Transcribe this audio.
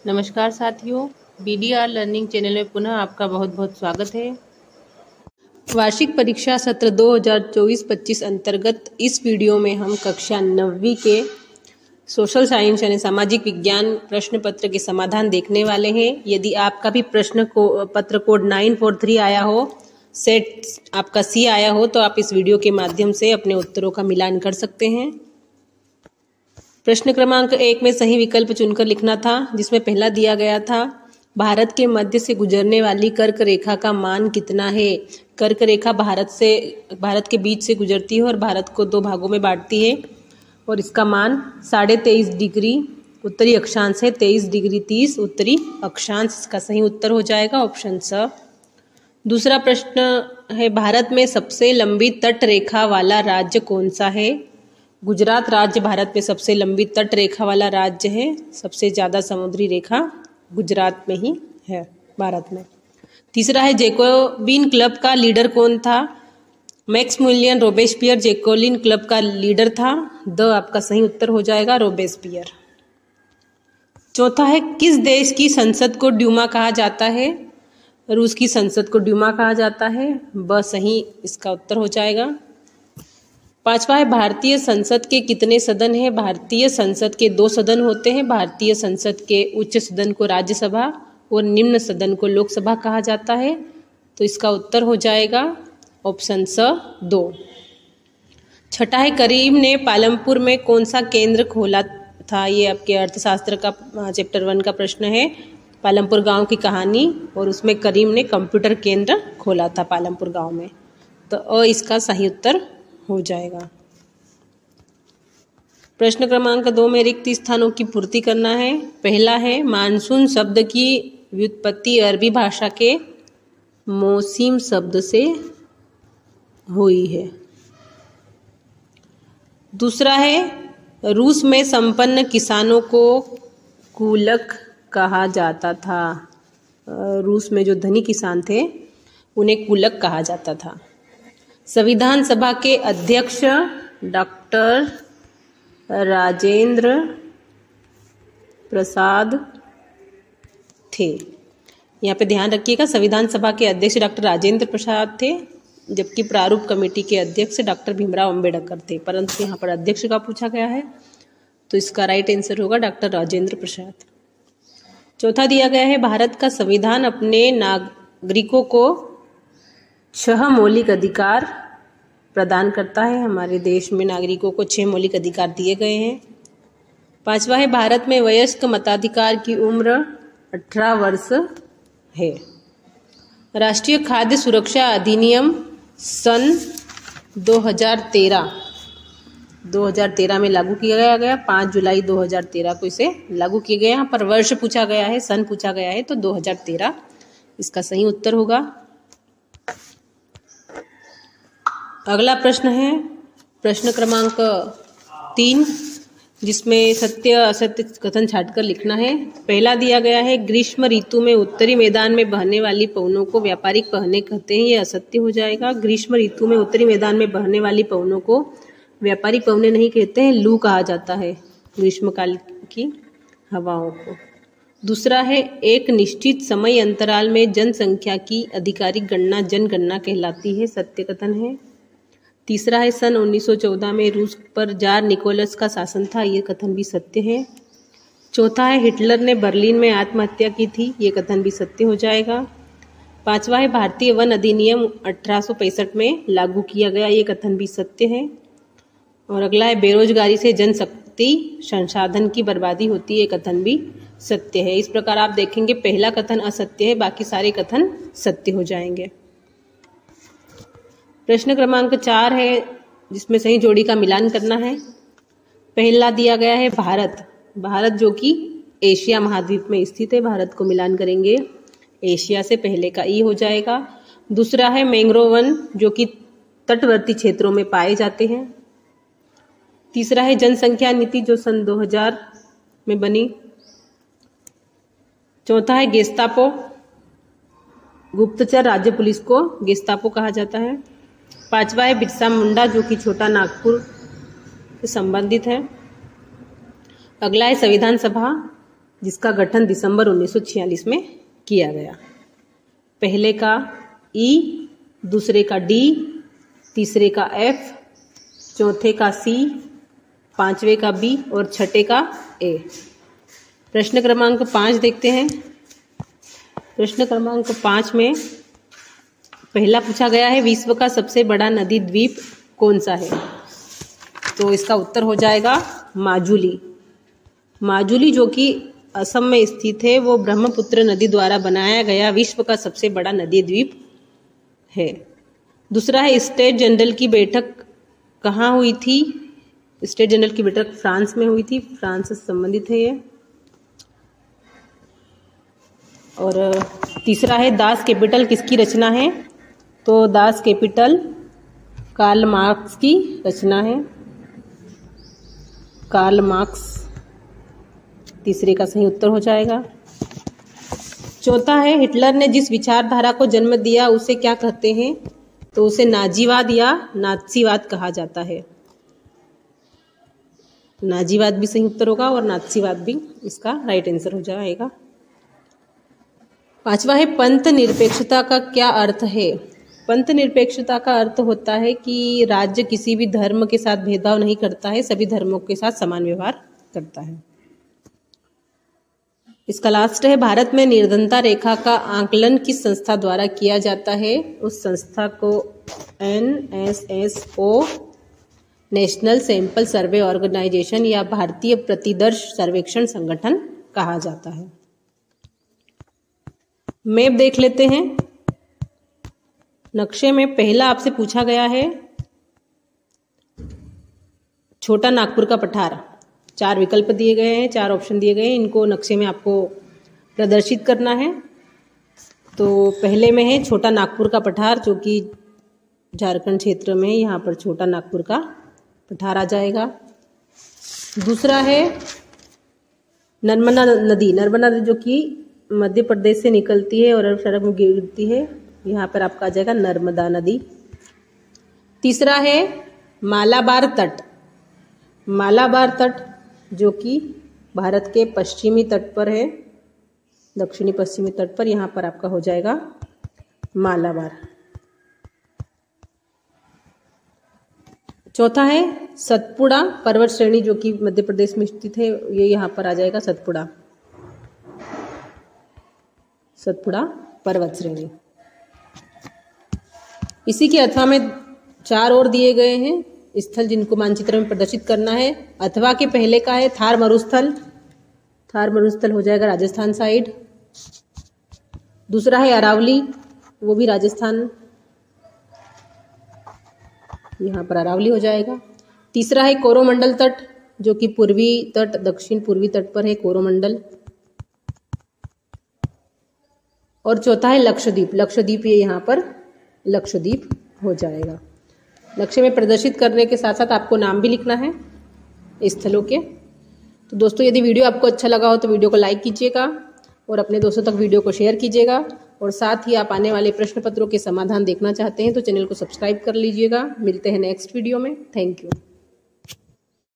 नमस्कार साथियों, BDR learning channel में पुनः आपका बहुत बहुत स्वागत है। वार्षिक परीक्षा सत्र 2024-25 अंतर्गत इस वीडियो में हम कक्षा 9वीं के सोशल साइंस यानी सामाजिक विज्ञान प्रश्न पत्र के समाधान देखने वाले हैं। यदि आपका भी पत्र कोड 943 आया हो, सेट आपका C आया हो, तो आप इस वीडियो के माध्यम से अपने उत्तरों का मिलान कर सकते हैं। प्रश्न क्रमांक 1 में सही विकल्प चुनकर लिखना था, जिसमें पहला दिया गया था भारत के मध्य से गुजरने वाली कर्क रेखा का मान कितना है। कर्क रेखा भारत के बीच से गुजरती है और भारत को दो भागों में बांटती है और इसका मान 23.5 डिग्री उत्तरी अक्षांश है, 23 डिग्री 30 उत्तरी अक्षांश। इसका सही उत्तर हो जाएगा ऑप्शन स। दूसरा प्रश्न है भारत में सबसे लंबी तट रेखा वाला राज्य कौन सा है। गुजरात राज्य भारत में सबसे लंबी तट रेखा वाला राज्य है। सबसे ज़्यादा समुद्री रेखा गुजरात में ही है भारत में। तीसरा है जैकोबिन क्लब का लीडर कौन था। मैक्सिमिलियन रोबेस्पियर जैकोबिन क्लब का लीडर था। द आपका सही उत्तर हो जाएगा रोबेस्पियर। चौथा है किस देश की संसद को ड्यूमा कहा जाता है। रूस की संसद को ड्यूमा कहा जाता है। ब सही इसका उत्तर हो जाएगा। पांचवा है भारतीय संसद के कितने सदन हैं। भारतीय संसद के 2 सदन होते हैं। भारतीय संसद के उच्च सदन को राज्यसभा और निम्न सदन को लोकसभा कहा जाता है। तो इसका उत्तर हो जाएगा ऑप्शन स 2। छठा है करीम ने पालमपुर में कौन सा केंद्र खोला था। ये आपके अर्थशास्त्र का चैप्टर 1 का प्रश्न है। पालमपुर गांव की कहानी, और उसमें करीम ने कंप्यूटर केंद्र खोला था पालमपुर गांव में। तो इसका सही उत्तर हो जाएगा। प्रश्न क्रमांक 2 में रिक्त स्थानों की पूर्ति करना है। पहला है मानसून शब्द की व्युत्पत्ति अरबी भाषा के मौसिम शब्द से हुई है। दूसरा है रूस में संपन्न किसानों को कुलक कहा जाता था। रूस में जो धनी किसान थे उन्हें कुलक कहा जाता था। संविधान सभा के अध्यक्ष डॉक्टर राजेंद्र प्रसाद थे। यहाँ पे ध्यान रखिएगा, संविधान सभा के अध्यक्ष डॉक्टर राजेंद्र प्रसाद थे, जबकि प्रारूप कमेटी के अध्यक्ष डॉक्टर भीमराव अंबेडकर थे। परंतु यहाँ पर अध्यक्ष का पूछा गया है, तो इसका राइट आंसर होगा डॉक्टर राजेंद्र प्रसाद। चौथा दिया गया है भारत का संविधान अपने नागरिकों को 6 मौलिक अधिकार प्रदान करता है। हमारे देश में नागरिकों को 6 मौलिक अधिकार दिए गए हैं। पांचवा है भारत में वयस्क मताधिकार की उम्र 18 वर्ष है। राष्ट्रीय खाद्य सुरक्षा अधिनियम सन 2013 में लागू किया गया। 5 जुलाई 2013 को इसे लागू किया गया। यहाँ पर वर्ष पूछा गया है, सन पूछा गया है, तो 2013 इसका सही उत्तर होगा। अगला प्रश्न है प्रश्न क्रमांक 3, जिसमें सत्य असत्य कथन छांटकर लिखना है। पहला दिया गया है ग्रीष्म ऋतु में उत्तरी मैदान में बहने वाली पवनों को व्यापारिक पवनें कहते हैं। ये असत्य हो जाएगा। ग्रीष्म ऋतु में उत्तरी मैदान में बहने वाली पवनों को व्यापारिक पवनें नहीं कहते हैं, लू कहा जाता है ग्रीष्मकाल की हवाओं को। दूसरा है एक निश्चित समय अंतराल में जनसंख्या की आधिकारिक गणना जनगणना कहलाती है। सत्य कथन है। तीसरा है सन 1914 में रूस पर जार निकोलस का शासन था। ये कथन भी सत्य है। चौथा है हिटलर ने बर्लिन में आत्महत्या की थी। ये कथन भी सत्य हो जाएगा। पांचवा है भारतीय वन अधिनियम 1865 में लागू किया गया। ये कथन भी सत्य है। और अगला है बेरोजगारी से जनशक्ति संसाधन की बर्बादी होती है। ये कथन भी सत्य है। इस प्रकार आप देखेंगे पहला कथन असत्य है, बाकी सारे कथन सत्य हो जाएंगे। प्रश्न क्रमांक 4 है, जिसमें सही जोड़ी का मिलान करना है। पहला दिया गया है भारत जो कि एशिया महाद्वीप में स्थित है। भारत को मिलान करेंगे एशिया से, पहले का ई हो जाएगा। दूसरा है मैंग्रोव वन जो कि तटवर्ती क्षेत्रों में पाए जाते हैं। तीसरा है जनसंख्या नीति जो सन 2000 में बनी। चौथा है गेस्तापो, गुप्तचर राज्य पुलिस को गेस्तापो कहा जाता है। पांचवा है बिरसा मुंडा जो कि छोटा नागपुर से संबंधित है। अगला है संविधान सभा जिसका गठन दिसंबर 1946 में किया गया। पहले का ई, दूसरे का डी, तीसरे का एफ, चौथे का सी, पांचवे का बी और छठे का ए। प्रश्न क्रमांक 5 देखते हैं। प्रश्न क्रमांक 5 में पहला पूछा गया है, विश्व का सबसे बड़ा नदी द्वीप कौन सा है? तो इसका उत्तर हो जाएगा माजुली। माजुली जो कि असम में स्थित है, वो ब्रह्मपुत्र नदी द्वारा बनाया गया विश्व का सबसे बड़ा नदी द्वीप है। दूसरा है, स्टेट जनरल की बैठक कहाँ हुई थी? स्टेट जनरल की बैठक फ्रांस में हुई थी, फ्रांस से संबंधित है ये। और तीसरा है, दास कैपिटल किसकी रचना है? तो दास कैपिटल कार्ल मार्क्स की रचना है। कार्ल मार्क्स तीसरे का सही उत्तर हो जाएगा। चौथा है, हिटलर ने जिस विचारधारा को जन्म दिया उसे क्या कहते हैं? तो उसे नाजीवाद या नात्सीवाद कहा जाता है। नाजीवाद भी सही उत्तर होगा और नात्सीवाद भी इसका राइट आंसर हो जाएगा। पांचवा है, पंथ निरपेक्षता का क्या अर्थ है? पंथ निरपेक्षता का अर्थ होता है कि राज्य किसी भी धर्म के साथ भेदभाव नहीं करता है, सभी धर्मों के साथ समान व्यवहार करता है। इसका लास्ट है, भारत में निर्धनता रेखा का आकलन किस संस्था द्वारा किया जाता है? उस संस्था को NSSO national sample survey organisation या भारतीय प्रतिदर्श सर्वेक्षण संगठन कहा जाता है। मैप देख लेते हैं। नक्शे में पहला आपसे पूछा गया है छोटा नागपुर का पठार। 4 विकल्प दिए गए हैं, 4 ऑप्शन दिए गए हैं, इनको नक्शे में आपको प्रदर्शित करना है। तो पहले में है छोटा नागपुर का पठार, जो कि झारखंड क्षेत्र में, यहाँ पर छोटा नागपुर का पठार आ जाएगा। दूसरा है नर्मदा नदी, नर्मदा नदी जो कि मध्य प्रदेश से निकलती है और अरब सागर में गिरती है, यहाँ पर आपका आ जाएगा नर्मदा नदी। तीसरा है मालाबार तट, मालाबार तट जो कि भारत के पश्चिमी तट पर है, दक्षिणी पश्चिमी तट पर, यहाँ पर आपका हो जाएगा मालाबार। चौथा है सतपुड़ा पर्वत श्रेणी जो कि मध्य प्रदेश में स्थित है, ये यहाँ पर आ जाएगा सतपुड़ा, सतपुड़ा पर्वत श्रेणी। इसी के अथवा में 4 और दिए गए हैं स्थल जिनको मानचित्र में प्रदर्शित करना है। अथवा के पहले का है थार मरुस्थल, थार मरुस्थल हो जाएगा राजस्थान साइड। दूसरा है अरावली, वो भी राजस्थान, यहाँ पर अरावली हो जाएगा। तीसरा है कोरोमंडल तट जो कि पूर्वी तट, दक्षिण पूर्वी तट पर है कोरोमंडल। और चौथा है लक्षद्वीप, लक्षद्वीप ये यहाँ पर लक्षद्वीप हो जाएगा। नक्शे में प्रदर्शित करने के साथ साथ आपको नाम भी लिखना है स्थलों के। तो दोस्तों, यदि वीडियो आपको अच्छा लगा हो तो वीडियो को लाइक कीजिएगा और अपने दोस्तों तक वीडियो को शेयर कीजिएगा। और साथ ही आप आने वाले प्रश्न पत्रों के समाधान देखना चाहते हैं तो चैनल को सब्सक्राइब कर लीजिएगा। मिलते हैं नेक्स्ट वीडियो में। Thank you.